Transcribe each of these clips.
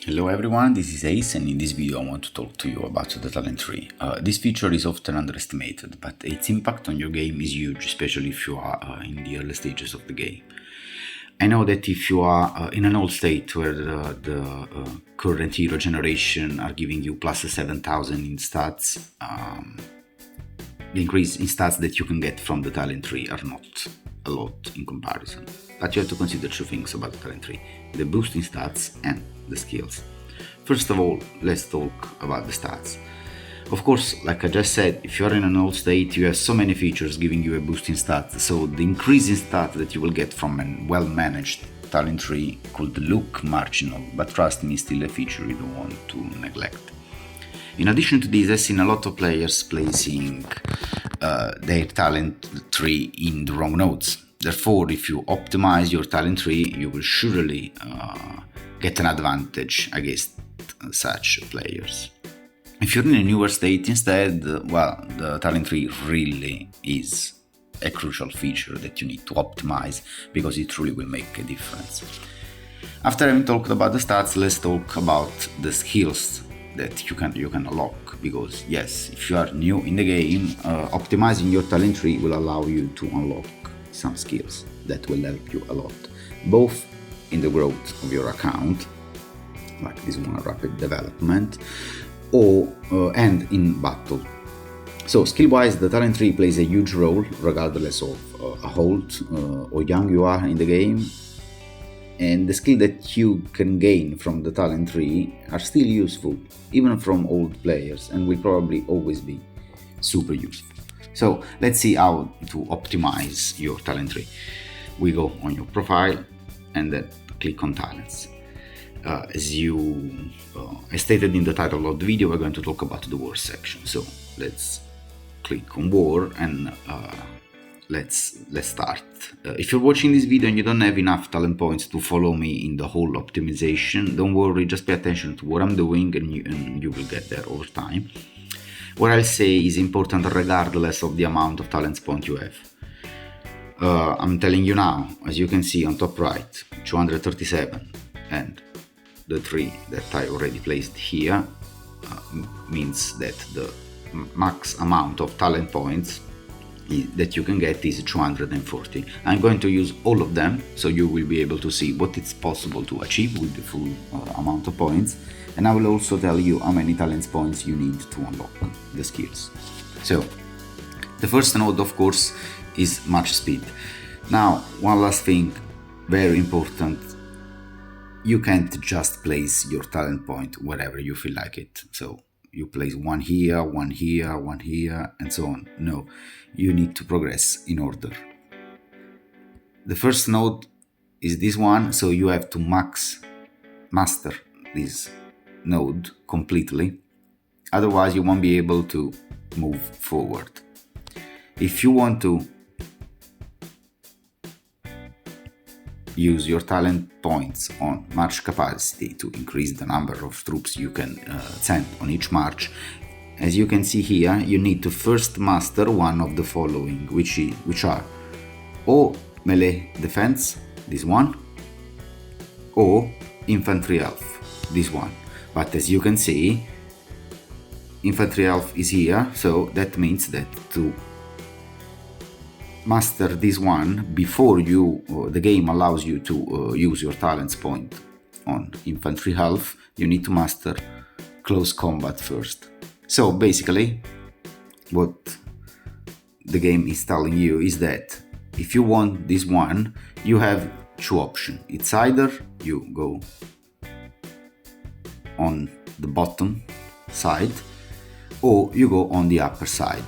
Hello everyone, this is Ace, and in this video I want to talk to you about the talent tree. This feature is often underestimated, but its impact on your game is huge, especially if you are in the early stages of the game. I know that if you are in an old state where the current hero generation are giving you plus 7,000 in stats, the increase in stats that you can get from the talent tree are not a lot in comparison. But you have to consider two things about the talent tree: the boost in stats and the skills. First of all, let's talk about the stats. Of course, like I just said, if you are in an old state, you have so many features giving you a boost in stats, so the increase in stats that you will get from a well-managed talent tree could look marginal, but trust me, still a feature you don't want to neglect. In addition to this, I've seen a lot of players placing their talent tree in the wrong nodes. Therefore, if you optimize your talent tree, you will surely get an advantage against such players. If you're in a newer state instead, well, the talent tree really is a crucial feature that you need to optimize because it truly will make a difference. After having talked about the stats, let's talk about the skills that you can unlock, because yes, if you are new in the game, optimizing your talent tree will allow you to unlock some skills that will help you a lot, both in the growth of your account, like this one, rapid development, or and in battle. So skill-wise, the talent tree plays a huge role regardless of how old or young you are in the game, and the skill that you can gain from the talent tree are still useful, even from old players, and will probably always be super useful. So let's see how to optimize your talent tree. We go on your profile and then click on talents. As stated in the title of the video, we're going to talk about the war section. So let's click on war and let's start. If you're watching this video and you don't have enough talent points to follow me in the whole optimization, don't worry, just pay attention to what I'm doing and you will get there over time. What I'll say is important regardless of the amount of talent points you have. I'm telling you now, as you can see on top right, 237, and the tree that I already placed here means that the max amount of talent points that you can get is 240. I'm going to use all of them, so you will be able to see what it's possible to achieve with the full amount of points, and I will also tell you how many talent points you need to unlock the skills. So the first node, of course, is march speed. Now, one last thing, very important: you can't just place your talent point wherever you feel like it. So you place one here, one here, one here, and so on. No, you need to progress in order. The first node is this one, so you have to master this node completely, otherwise you won't be able to move forward. If you want to use your talent points on march capacity to increase the number of troops you can send on each march, as you can see here, you need to first master one of the following, which are or melee defense, this one, or infantry health, this one. But as you can see, infantry health is here, so that means that to master this one before the game allows you to use your talents point on infantry health, you need to master close combat first. So basically, what the game is telling you is that if you want this one, you have two options. It's either you go on the bottom side or you go on the upper side.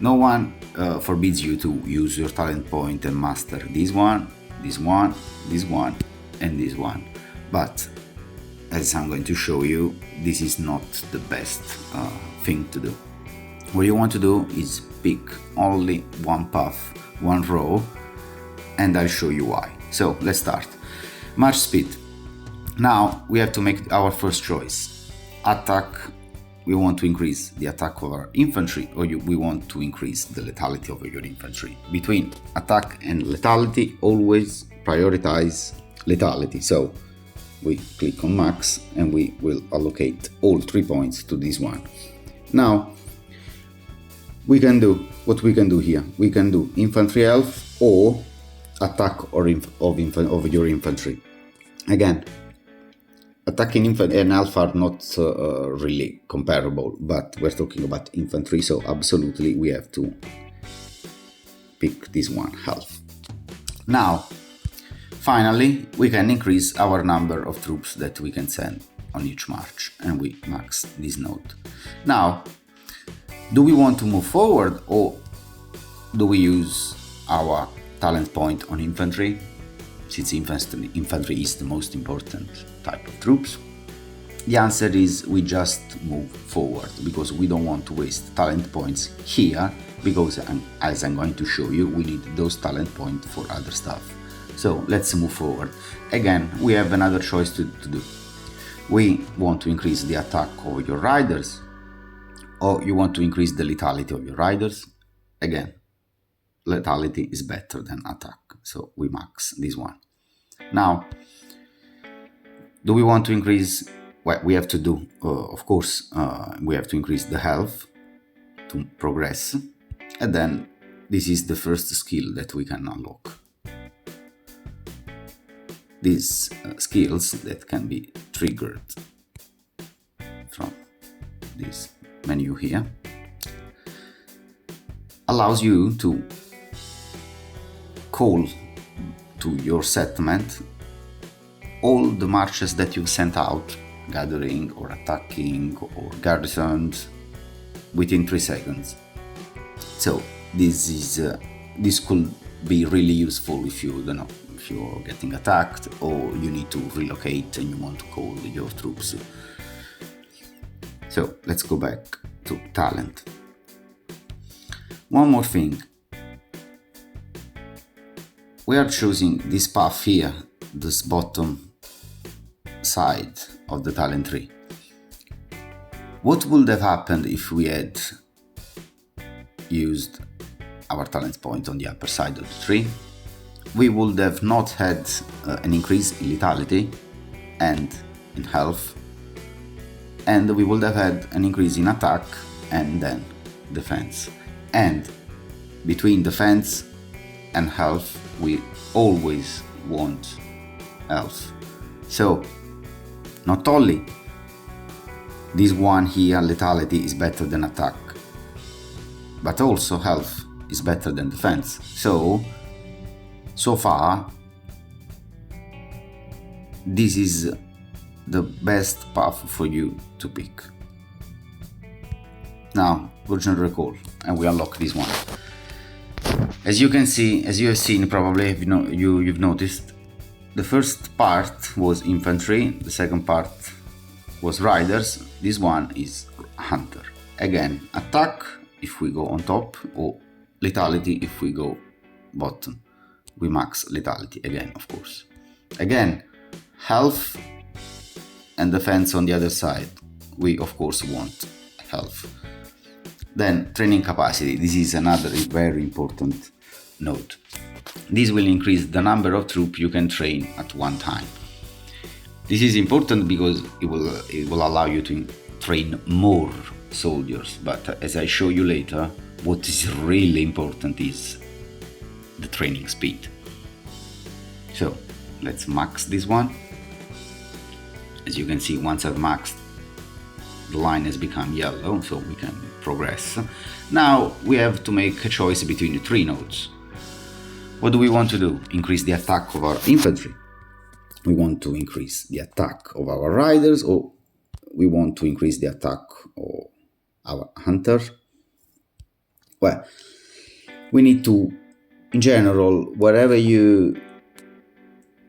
No one forbids you to use your talent point and master this one, this one, this one, and this one. But as I'm going to show you, this is not the best thing to do. What you want to do is pick only one path, one row, and I'll show you why. So let's start. March speed. Now we have to make our first choice. Attack. We want to increase the attack of our infantry, or we want to increase the lethality of your infantry. Between attack and lethality, always prioritize lethality. So we click on max and we will allocate all 3 points to this one. Now we can do what we can do here. We can do infantry health or attack of your infantry. Again, attacking infantry and health are not really comparable, but we're talking about infantry, so absolutely we have to pick this one, health. Now finally we can increase our number of troops that we can send on each march, and we max this node. Now, do we want to move forward, or do we use our talent point on infantry, since infantry is the most important type of troops? The answer is we just move forward, because we don't want to waste talent points here, because as I'm going to show you, we need those talent points for other stuff. So let's move forward. Again, we have another choice to do. We want to increase the attack of your riders, or you want to increase the lethality of your riders. Again, lethality is better than attack, so we max this one. Now, do we want to increase? Well, we have to do, of course, we have to increase the health to progress, and then this is the first skill that we can unlock. These skills that can be triggered from this menu here allows you to call to your settlement all the marches that you sent out, gathering or attacking or garrisons, within 3 seconds. So this could be really useful if you don't know, if you're getting attacked or you need to relocate and you want to call your troops. So let's go back to talent. One more thing. We are choosing this path here, this bottom side of the talent tree. What would have happened if we had used our talent point on the upper side of the tree? We would have not had an increase in lethality and in health, and we would have had an increase in attack and then defense. And between defense and health, we always want health. So not only this one here, lethality, is better than attack, but also health is better than defense. So far, this is the best path for you to pick. Now, version recall, and we unlock this one. As you can see, as you have seen probably, you've noticed, the first part was infantry, the second part was riders, this one is hunter. Again, attack if we go on top, or lethality if we go bottom. We max lethality again, of course. Again, health and defense on the other side. We of course want health. Then training capacity. This is another very important note. This will increase the number of troops you can train at one time. This is important because it will allow you to train more soldiers. But as I show you later, what is really important is the training speed. So let's max this one. As you can see, once I've maxed, the line has become yellow, so we can progress. Now we have to make a choice between the 3 nodes. What do we want to do? Increase the attack of our infantry? We want to increase the attack of our riders, or we want to increase the attack of our hunter? Well, we need to, in general, wherever you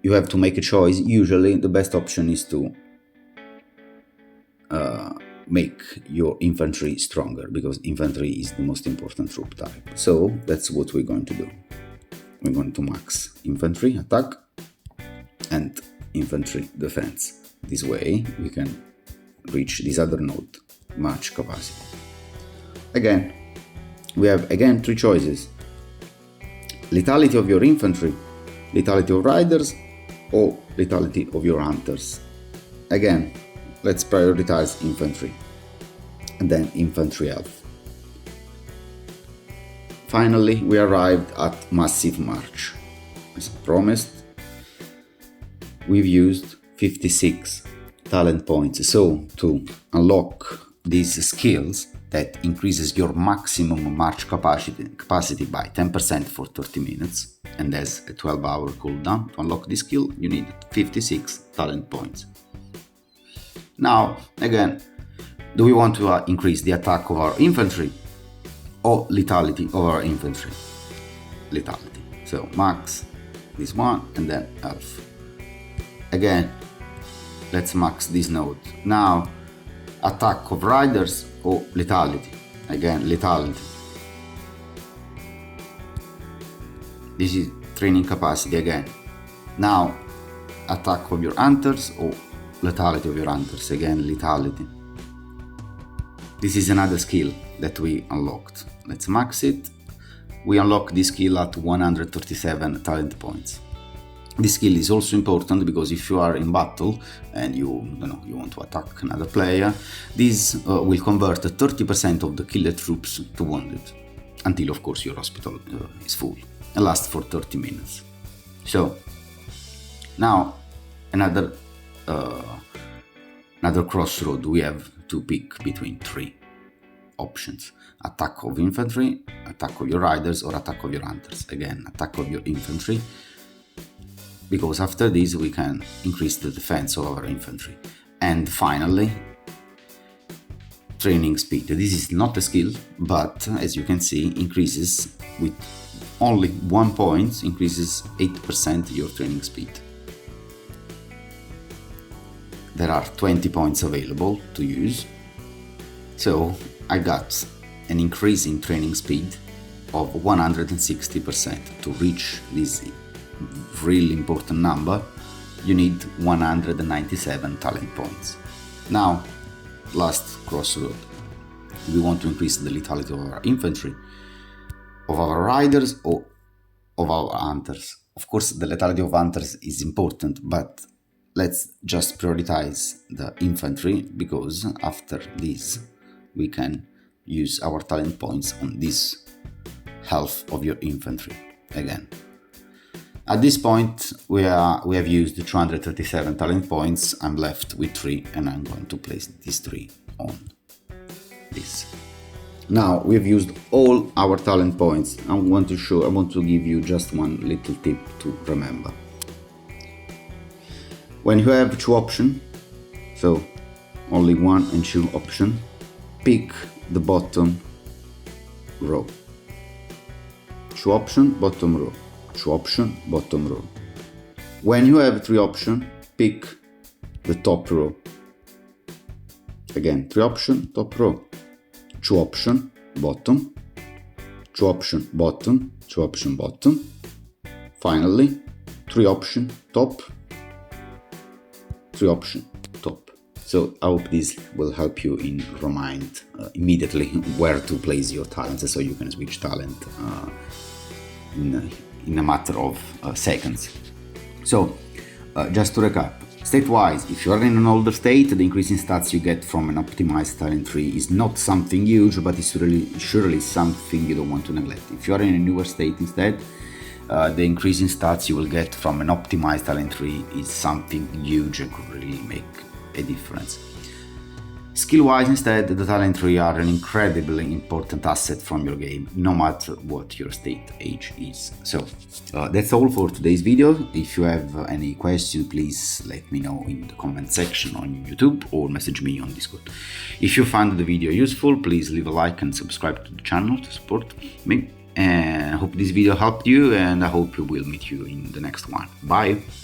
have to make a choice, usually the best option is to make your infantry stronger, because infantry is the most important troop type. So that's what we're going to do. We're going to max infantry attack and infantry defense. This way we can reach this other node, march capacity. Again, we have 3 choices: lethality of your infantry, lethality of riders, or lethality of your hunters. again, let's prioritize infantry and then infantry health. Finally, we arrived at massive march. As promised, we've used 56 talent points. So to unlock these skills that increases your maximum march capacity by 10% for 30 minutes and has a 12-hour cooldown, to unlock this skill you need 56 talent points. Now again, do we want to increase the attack of our infantry or lethality of our infantry? Lethality. So max this one and then health. Again, let's max this node. Now attack of riders or lethality. Again, lethality. This is training capacity again. Now attack of your hunters or lethality of your hunters. Again, lethality. This is another skill that we unlocked. Let's max it. We unlock this skill at 137 talent points. This skill is also important because if you are in battle and you want to attack another player, this will convert 30% of the killed troops to wounded, until of course your hospital is full, and lasts for 30 minutes. So now another crossroad. We have to pick between three options: attack of infantry, attack of your riders, or attack of your hunters. Again, attack of your infantry, because after this we can increase the defense of our infantry. And finally, training speed. This is not a skill, but as you can see, increases with only 1 point, increases 8% your training speed. There are 20 points available to use, so I got an increase in training speed of 160%. To reach this really important number, you need 197 talent points. Now, last crossroad. We want to increase the lethality of our infantry, of our riders, or of our hunters. Of course, the lethality of hunters is important, but let's just prioritize the infantry, because after this we can use our talent points on this health of your infantry again. At this point, we have used 237 talent points. I'm left with 3, and I'm going to place these 3 on this. Now we've used all our talent points. I want to give you just one little tip to remember. When you have 2 options, so only 1 and 2 options, pick the bottom row. 2 options, bottom row. 2 options, bottom row. When you have 3 options, pick the top row. Again, 3 options, top row. 2 options, bottom. 2 options, bottom. 2 options, bottom. Finally, 3 options, top. 3 options, top. So I hope this will help you in remind immediately where to place your talents, so you can switch talent in a matter of seconds. So just to recap, state-wise, if you are in an older state, the increase in stats you get from an optimized talent tree is not something huge, but it's surely something you don't want to neglect. If you are in a newer state instead, the increase in stats you will get from an optimized talent tree is something huge and could really make a difference. Skill-wise instead, the talent tree are an incredibly important asset from your game, no matter what your state age is. So that's all for today's video. If you have any questions, please let me know in the comment section on YouTube or message me on Discord. If you found the video useful, please leave a like and subscribe to the channel to support me. And I hope this video helped you, and I hope we will meet you in the next one. Bye!